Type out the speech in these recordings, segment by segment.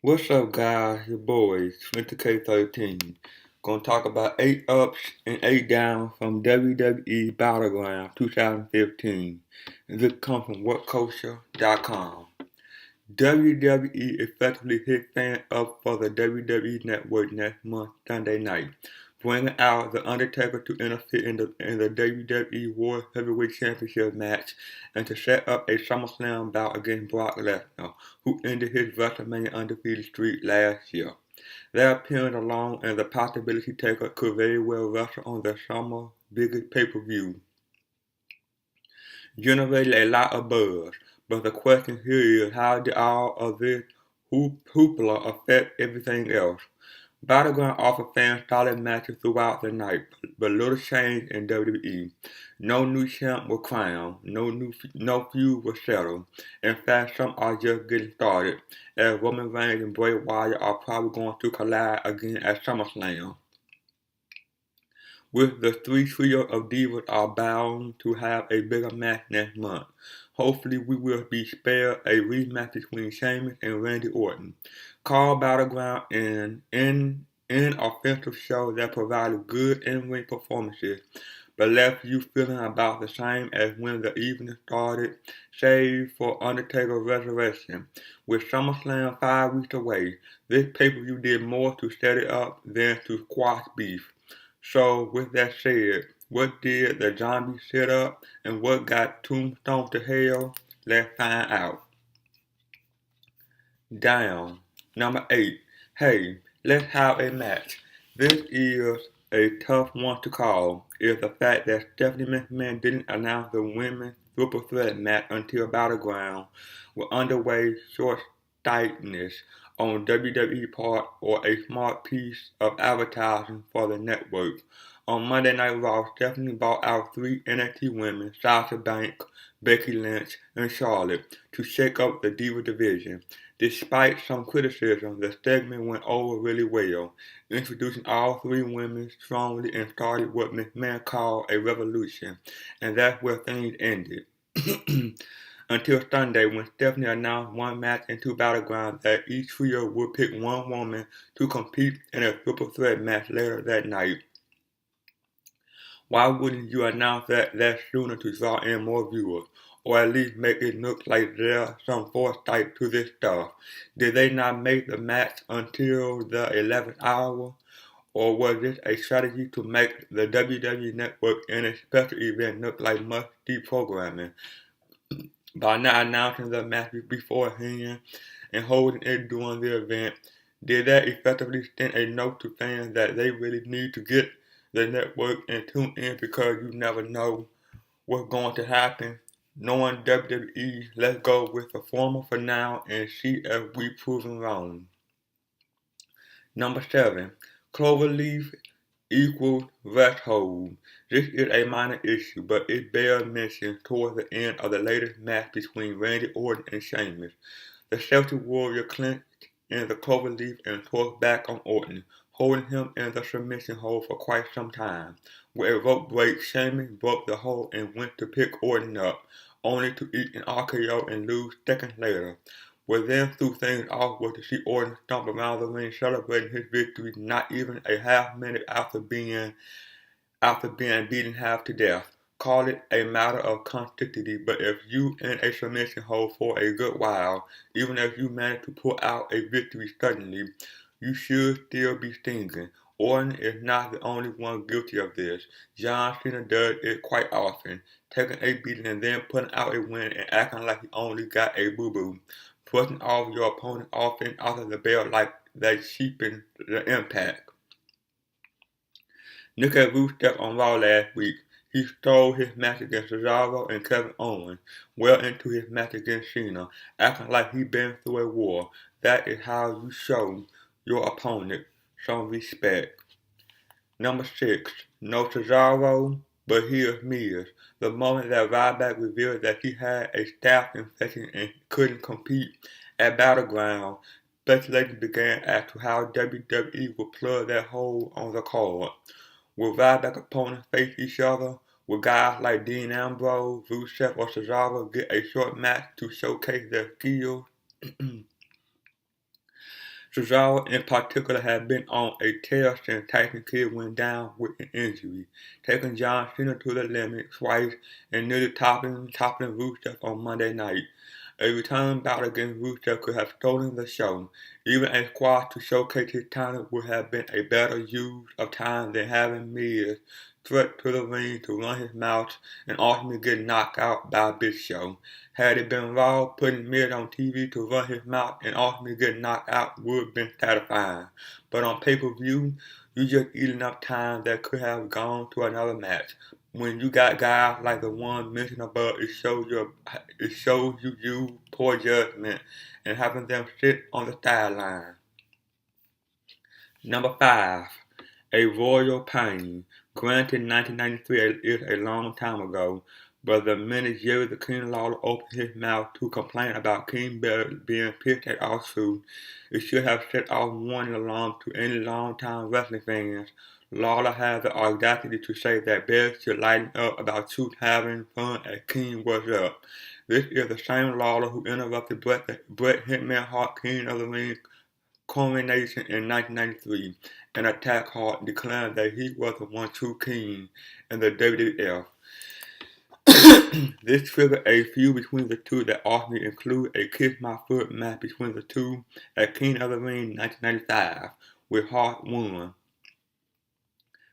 What's up, guys? Your boys, 20K13. Gonna talk about 8 ups and 8 downs from WWE Battleground 2015. And this comes from WhatCulture.com. WWE effectively hit fans up for the WWE Network next month, Sunday night, bringing out The Undertaker to interfere in the WWE World Heavyweight Championship match and to set up a SummerSlam bout against Brock Lesnar, who ended his WrestleMania undefeated streak last year. Their appearance alone and the possibility Taker could very well wrestle on the summer biggest pay-per-view generated a lot of buzz, but the question here is how did all of this hoopla affect everything else? Battleground offered fans solid matches throughout the night, but little change in WWE. No new champ was crowned, no feud was settled. In fact, some are just getting started, as Roman Reigns and Bray Wyatt are probably going to collide again at SummerSlam. With the trio of divas are bound to have a bigger match next month. Hopefully we will be spared a rematch between Sheamus and Randy Orton. Call Battleground an offensive show that provided good in-ring performances, but left you feeling about the same as when the evening started, save for Undertaker Resurrection. With SummerSlam 5 weeks away, this pay-per-view did more to set it up than to squash beef. So, with that said, what did the zombie set up and what got Tombstone to hell? Let's find out. Down. Number 8. Hey, let's have a match. This is a tough one to call. Is the fact that Stephanie McMahon didn't announce the women's triple threat match until Battleground was underway short-sightedness on WWE part or a smart piece of advertising for the network. On Monday Night Raw, Stephanie brought out 3 NXT women, Sasha Banks, Becky Lynch, and Charlotte, to shake up the Diva division. Despite some criticism, the segment went over really well, introducing all 3 women strongly and started what McMahon called a revolution, and that's where things ended. Until Sunday, when Stephanie announced one match and 2 battlegrounds that each trio would pick one woman to compete in a triple threat match later that night. Why wouldn't you announce that sooner to draw in more viewers? Or at least make it look like there's some foresight to this stuff? Did they not make the match until the 11th hour? Or was this a strategy to make the WWE Network and a special event look like must-see programming? By not announcing the match beforehand and holding it during the event, did that effectively send a note to fans that they really need to get the network and tune in because you never know what's going to happen? Knowing WWE, let's go with the former for now and see if we proven wrong. Number 7. Cloverleaf equals rest hold. This is a minor issue, but it bears mention towards the end of the latest match between Randy Orton and Sheamus. The Celtic Warrior clinched in the cloverleaf and tore back on Orton, holding him in the submission hold for quite some time. With a rope break, Sheamus broke the hold and went to pick Orton up, only to eat an RKO and lose seconds later. What then threw things off was to see Orton stomp around the ring celebrating his victory not even a half minute after being beaten half to death. Call it a matter of consistency, but if you in a submission hold for a good while, even if you manage to pull out a victory suddenly, you should still be stinging. Orton is not the only one guilty of this. John Cena does it quite often, taking a beating and then putting out a win and acting like he only got a boo-boo. Pushing off your opponent's offense after the bell like that cheapens the impact. Look at Rusev on Raw last week. He stole his match against Cesaro and Kevin Owens well into his match against Cena, acting like he'd been through a war. That is how you show your opponent some respect. Number 6. No Cesaro, but here's Miz. The moment that Ryback revealed that he had a staph infection and couldn't compete at Battleground, speculation began as to how WWE would plug that hole on the card. Will Ryback opponents face each other? Will guys like Dean Ambrose, Rusev, or Cesaro get a short match to showcase their skills? Cesaro in particular had been on a tear since Tyson Kidd went down with an injury, taking John Cena to the limit twice and nearly toppling Rusev on Monday night. A return bout against Rusev could have stolen the show. Even a squash to showcase his talent would have been a better use of time than having Miz threat to the ring to run his mouth and ultimately get knocked out by Big Show. Had it been Raw, putting Miz on TV to run his mouth and ultimately get knocked out would have been satisfying. But on pay-per-view, you just eating up time that could have gone to another match. When you got guys like the one mentioned above, it shows you use poor judgment and having them sit on the sideline. Number 5. A Royal Pain. Granted, 1993 is a long time ago, but the minute Jerry the King Lawler opened his mouth to complain about King being pissed at our suit, it should have set off warning alarms to any long-time wrestling fans. Lawler had the audacity to say that Bears should lighten up about Truth having fun as King was up. This is the same Lawler who interrupted Bret Hitman Hart King of the Ring coronation in 1993, and attacked Hart, declaring that he was the one true king in the WWF. This triggered a feud between the two that ultimately included a Kiss My Foot match between the two at King of the Ring 1995, with Hart won.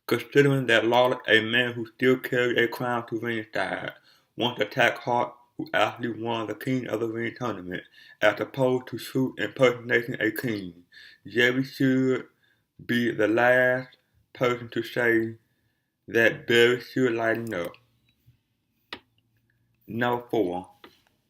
Considering that Lawler, a man who still carried a crown to ringside, once attacked Hart, who actually won the King of the Ring tournament, as opposed to Truth impersonating a king. Jerry should be the last person to say that Barry should lighten up. Number 4.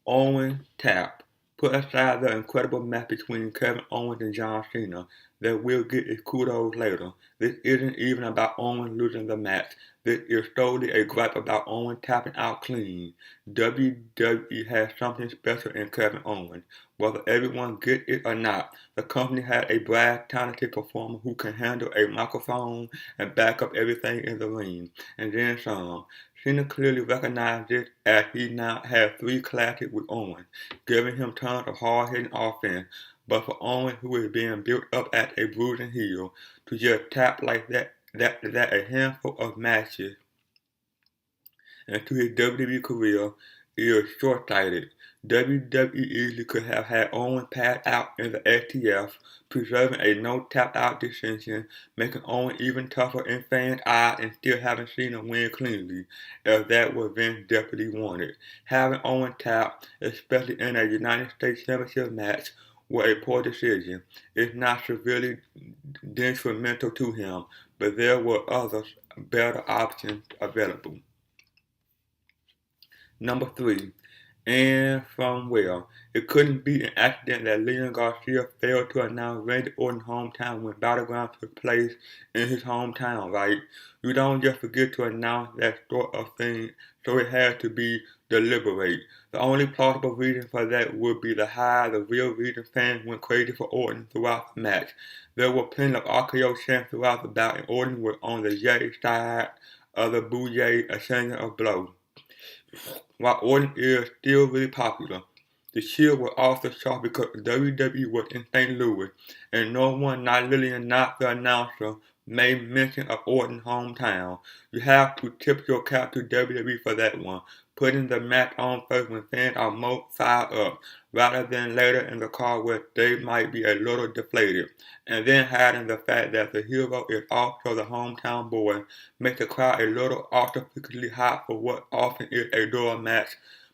Owen Tap. Put aside the incredible match between Kevin Owens and John Cena that will get its kudos later. This isn't even about Owens losing the match. This is solely a gripe about Owens tapping out clean. WWE has something special in Kevin Owens. Whether everyone gets it or not, the company had a brass, talented performer who can handle a microphone and back up everything in the ring, and then some. Cena clearly recognized this as he now has 3 classics with Owens, giving him tons of hard-hitting offense. But for Owens, who is being built up as a bruising heel, to just tap like that a handful of matches into his WWE career is short-sighted. WWE easily could have had Owens pass out in the STF, preserving a no-tap-out distinction, making Owens even tougher in fans' eyes and still having Cena win cleanly, if that was Vince desperately wanted. Having Owens tap, especially in a United States Championship match, was a poor decision. It's not severely detrimental to him, but there were other better options available. Number 3. And from where? It couldn't be an accident that Leon Garcia failed to announce Randy Orton's hometown when Battleground took place in his hometown, right? You don't just forget to announce that sort of thing, so it had to be deliberate. The only plausible reason for that would be the real reason fans went crazy for Orton throughout the match. There were plenty of RKO chants throughout the bout, and Orton was on the yay side of the boo yay, ascending of blow. While Orton is still really popular, the Shield was also shocked because WWE was in St. Louis, and no one, not Lillian, not the announcer, made mention of Orton's hometown. You have to tip your cap to WWE for that one, putting the match on first when fans are most fired up, rather than later in the card where they might be a little deflated. And then hiding the fact that the hero is also the hometown boy makes the crowd a little artificially hot for what often is a dual match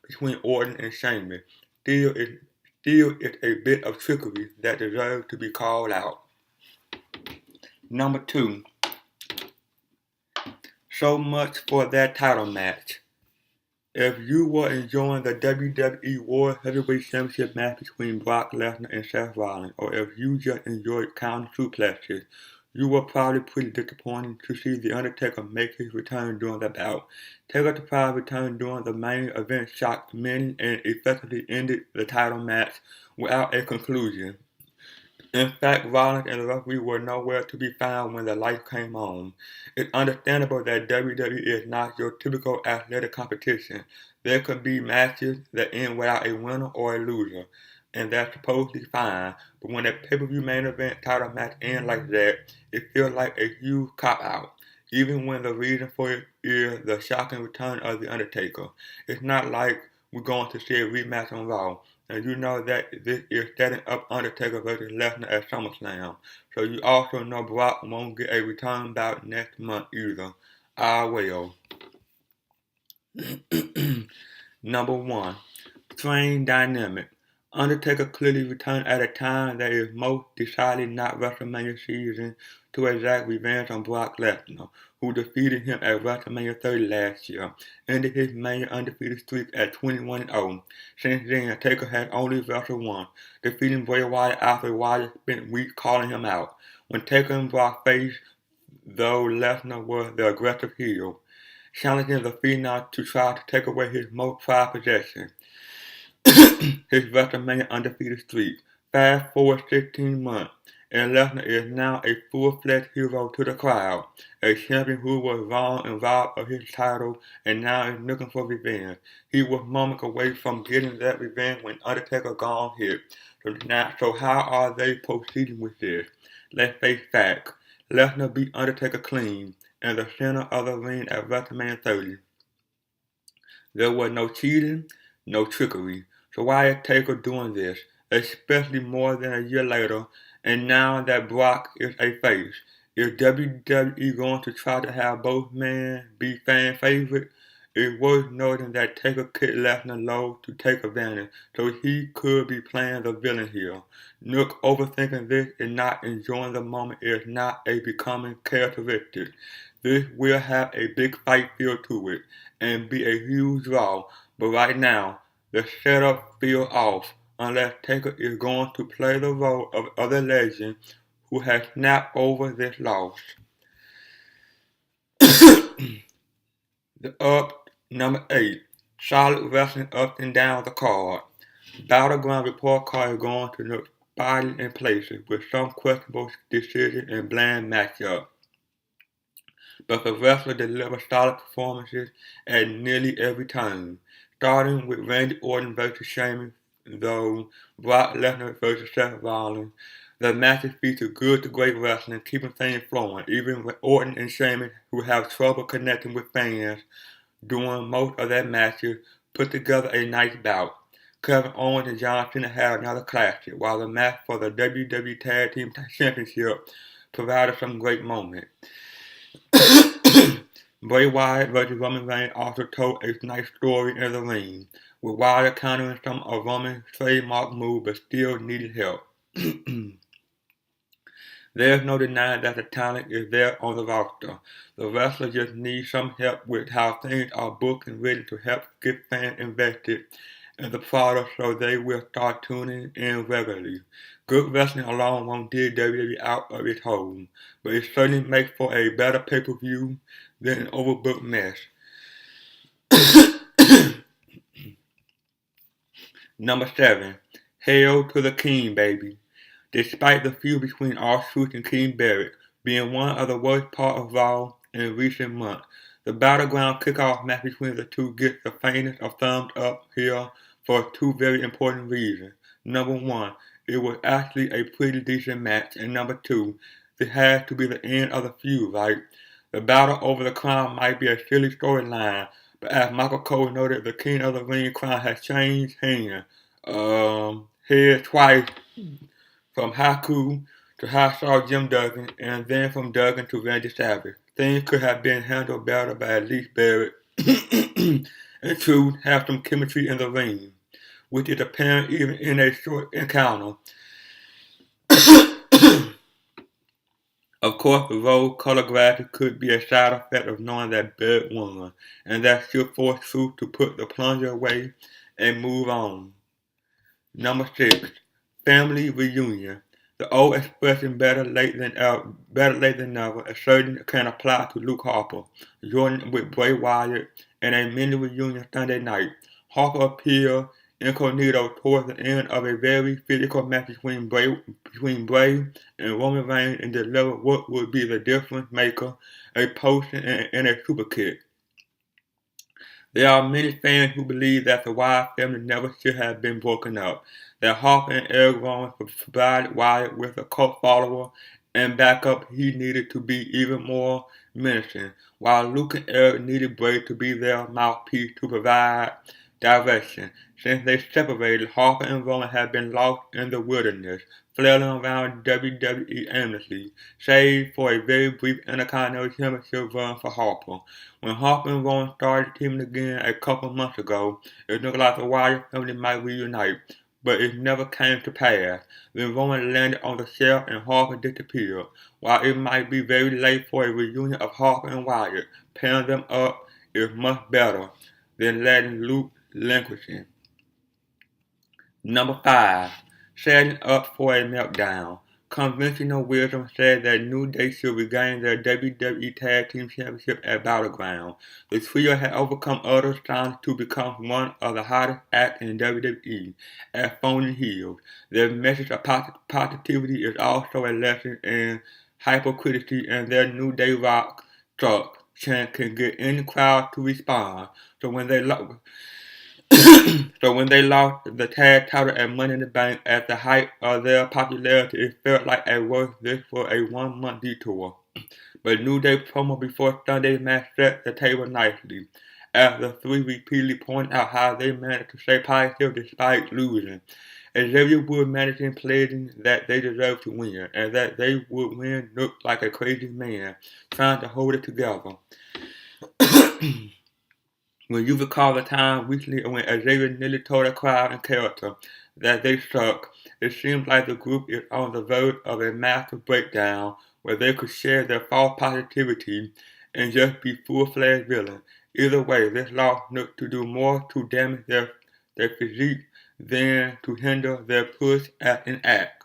between Orton and Sheamus. Still, it's a bit of trickery that deserves to be called out. Number 2. So much for that title match. If you were enjoying the WWE World Heavyweight Championship match between Brock Lesnar and Seth Rollins, or if you just enjoyed counter suplexes, you were probably pretty disappointed to see The Undertaker make his return during the bout. Taker's surprise return during the main event shocked many and effectively ended the title match without a conclusion. In fact, Rollins and the referee were nowhere to be found when the lights came on. It's understandable that WWE is not your typical athletic competition. There could be matches that end without a winner or a loser. and that's supposedly fine. But when a pay-per-view main event title match ends like that, it feels like a huge cop-out. Even when the reason for it is the shocking return of The Undertaker. It's not like we're going to see a rematch on Raw. And you know that this is setting up Undertaker versus Lesnar at SummerSlam. So you also know Brock won't get a return bout next month either. Ah well. Number 1. Strange dynamic. Undertaker clearly returned at a time that is most decidedly not WrestleMania season to exact revenge on Brock Lesnar, who defeated him at WrestleMania 30 last year, ended his Mania undefeated streak at 21-0. Since then, Taker has only wrestled once, defeating Bray Wyatt after Wyatt spent weeks calling him out. When Taker and Brock faced, though, Lesnar was the aggressive heel, challenging the Phenom to try to take away his most prized possession, his WrestleMania undefeated streak. Fast forward 16 months, and Lesnar is now a full-fledged hero to the crowd, a champion who was wrong and robbed of his title and now is looking for revenge. He was moments away from getting that revenge when Undertaker gone hit. So how are they proceeding with this? Let's face facts. Lesnar beat Undertaker clean in the center of the ring at WrestleMania 30. There was no cheating, no trickery. So why is Taker doing this, especially more than a year later, and now that Brock is a face? Is WWE going to try to have both men be fan favorites? It's worth noting that Taker kicked Lesnar low to take advantage, so he could be playing the villain here. Nook overthinking this and not enjoying the moment is not a becoming characteristic. This will have a big fight feel to it and be a huge draw, but right now, the setup feels off unless Taker is going to play the role of other legend who has snapped over this loss. Number 8. Solid wrestling up and down the card. Battleground report card is going to look spotty in places with some questionable decisions and bland matchups. But the wrestler delivers solid performances at nearly every turn, starting with Randy Orton versus Sheamus, though Brock Lesnar versus Seth Rollins. The matches feature good to great wrestling, keeping things flowing, even with Orton and Sheamus, who have trouble connecting with fans during most of their matches, put together a nice bout. Kevin Owens and John Cena had another classic, while the match for the WWE Tag Team Championship provided some great moments. Bray Wyatt vs. Roman Reigns also told a nice story in the ring, with Wyatt countering some of Roman's trademark moves but still needed help. There's no denying that the talent is there on the roster. The wrestler just needs some help with how things are booked and written to help get fans invested in the product so they will start tuning in regularly. Good wrestling alone won't dig WWE out of its hole, but it certainly makes for a better pay-per-view than an overbooked mess. Number 7. Hail to the King, baby. Despite the feud between R-Truth and King Barrett being one of the worst parts of Raw in recent months, the Battleground kickoff match between the two gets the faintest of thumbs up here for two very important reasons. Number 1, it was actually a pretty decent match, and number 2, it has to be the end of the feud, right? The battle over the crown might be a silly storyline, but as Michael Cole noted, the King of the Ring crown has changed hands. Head twice, from Haku to Hacksaw Jim Duggan, and then from Duggan to Randy Savage. Things could have been handled better by at least Barrett and Truth have some chemistry in the ring, which is apparent even in a short encounter. Of course, the rose color glasses could be a side effect of knowing that Barrett won, and that should force Truth to put the plunger away and move on. Number 6. Family reunion. The old expression better late than never certainly can apply to Luke Harper, joining with Bray Wyatt in a mini reunion Sunday night. Harper appeared incognito towards the end of a very physical match between Bray and Roman Reigns and delivered what would be the difference maker, a potion and a super kick. There are many fans who believe that the Wyatt family never should have been broken up, that Harper and Eric Rowan provided Wyatt with a cult follower and backup he needed to be even more menacing, while Luke and Eric needed Bray to be their mouthpiece to provide direction. Since they separated, Harper and Rowan have been lost in the wilderness, flailing around WWE aimlessly, save for a very brief Intercontinental Championship run for Harper. When Harper and Rowan started teaming again a couple months ago, it looked like the Wyatt family might reunite, but it never came to pass. Then Rowan landed on the shelf and Harper disappeared. While it might be very late for a reunion of Harper and Wyatt, pairing them up is much better than letting Luke languish. Number 5. Setting up for a meltdown. Conventional wisdom says that New Day should regain their WWE Tag Team Championship at Battleground. The trio had overcome others trying to become one of the hottest acts in WWE as phony heels. Their message of positivity is also a lesson in hypocrisy, and their New Day rock truck chant can get any crowd to respond. So when they lost the tag title at Money in the Bank at the height of their popularity, it felt like at worst this was a 1-month detour. But New Day promo before Sunday's match set the table nicely, as the three repeatedly pointed out how they managed to stay positive despite losing. Xavier Woods managing pleading that they deserved to win, and that they would win looked like a crazy man trying to hold it together. When you recall the time recently when Xavier nearly told a crowd in character that they suck, it seems like the group is on the verge of a massive breakdown where they could share their false positivity and just be full-fledged villains. Either way, this loss looks to do more to damage their physique than to hinder their push at an act.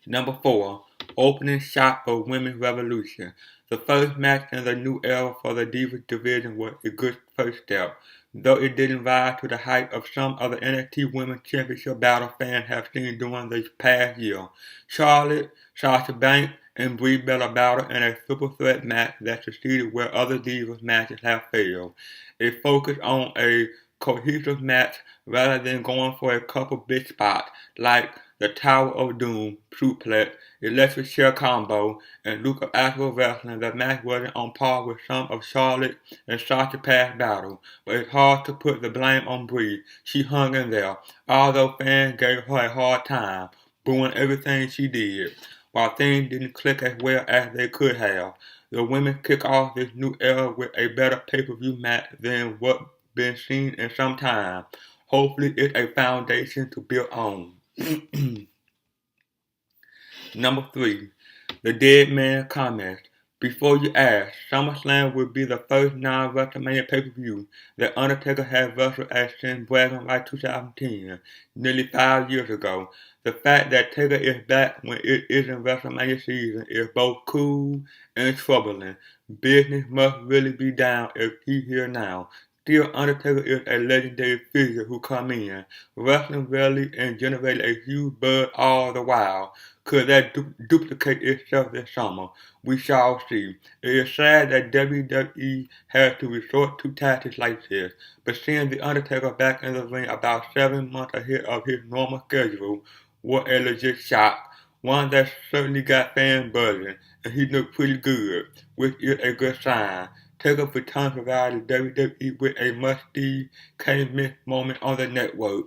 Number 4. Opening shot for Women's Revolution. The first match in the new era for the Divas division was a good first step, though it didn't rise to the height of some of the NXT Women's Championship battle fans have seen during the past year. Charlotte, Sasha Banks, and Brie Bella battled in a triple threat match that succeeded where other Divas matches have failed. It focused on a cohesive match rather than going for a couple big spots like the Tower of Doom, suplex, electric chair combo, and look of actual wrestling. The match wasn't on par with some of Charlotte and Sasha's past battles, but it's hard to put the blame on Brie. She hung in there, although fans gave her a hard time, booing everything she did. While things didn't click as well as they could have, the women kick off this new era with a better pay-per-view match than what's been seen in some time. Hopefully it's a foundation to build on. Number 3. The Dead Man comments. Before you ask, SummerSlam will be the first non-WrestleMania pay-per-view that Undertaker had wrestled at Sin Bragging Rights 2010, nearly 5 years ago. The fact that Taker is back when it isn't WrestleMania season is both cool and troubling. Business must really be down if he's here now. Still, Undertaker is a legendary figure who come in, wrestling rarely and generated a huge buzz all the while. Could that duplicate itself this summer? We shall see. It is sad that WWE has to resort to tactics like this, but seeing The Undertaker back in the ring about 7 months ahead of his normal schedule was a legit shock. One that certainly got fans buzzing, and he looked pretty good, which is a good sign. Taker return provided WWE with a must-see can't-miss moment on the network.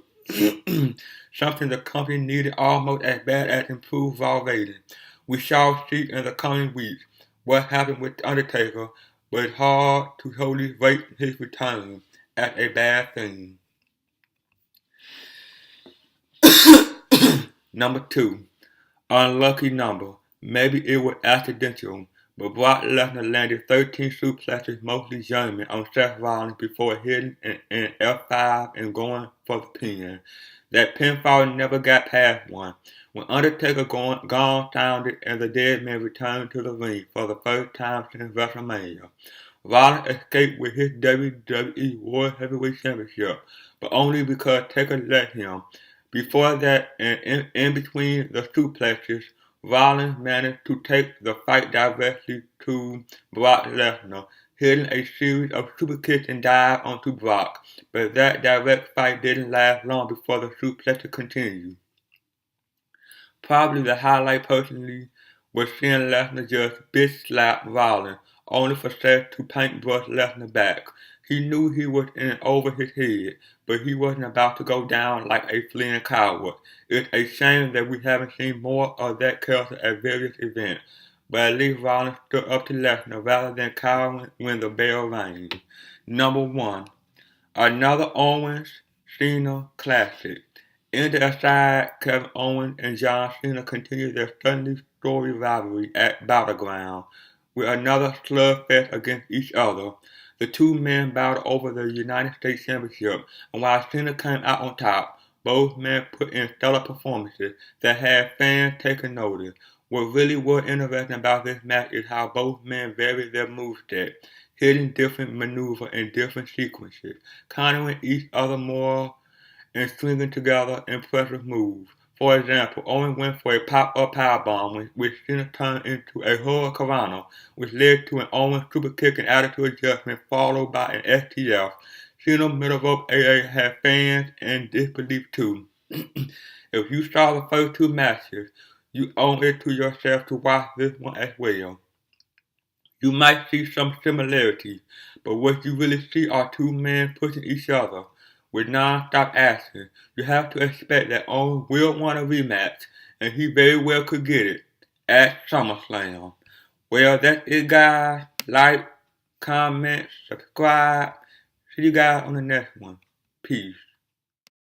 Something the company needed almost as bad as improved Raw ratings. We shall see in the coming weeks what happened with Undertaker, but it's hard to wholly rate his return as a bad thing. Number 2. Unlucky number. Maybe it was accidental, but Brock Lesnar landed 13 suplexes, mostly German, on Seth Rollins before hitting an F5 and going for the pin. That pinfall never got past one. When Undertaker gone sounded and the Dead Man returned to the ring for the first time since WrestleMania, Rollins escaped with his WWE World Heavyweight Championship, but only because Taker let him. Before that, and in between the suplexes, Rollins managed to take the fight directly to Brock Lesnar, hitting a series of super kicks and dives onto Brock, but that direct fight didn't last long before the suplex continued. Probably the highlight personally was seeing Lesnar just bitch slap Rollins, only for Seth to paintbrush Lesnar back. He knew he was in over his head, but he wasn't about to go down like a fleeing coward. It's a shame that we haven't seen more of that character at various events, but at least Rollins stood up to Lesnar rather than cowering when the bell rang. Number 1. Another Owens-Cena classic. In the aside, Kevin Owens and John Cena continued their Sunday story rivalry at Battleground with another slugfest against each other. The two men battled over the United States Championship, and while Cena came out on top, both men put in stellar performances that had fans taking notice. What really was interesting about this match is how both men varied their moveset, hitting different maneuvers in different sequences, countering each other more and stringing together impressive moves. For example, Owen went for a pop-up powerbomb, which Cena turned into a hurricanrana, which led to an Owen super kick and attitude adjustment followed by an STF. Cena's middle rope AA had fans in disbelief too. If you saw the first two matches, you owe it to yourself to watch this one as well. You might see some similarities, but what you really see are two men pushing each other with non-stop action. You have to expect that Owen will want a rematch, and he very well could get it at SummerSlam. Well, that's it, guys. Like, comment, subscribe. See you guys on the next one. Peace.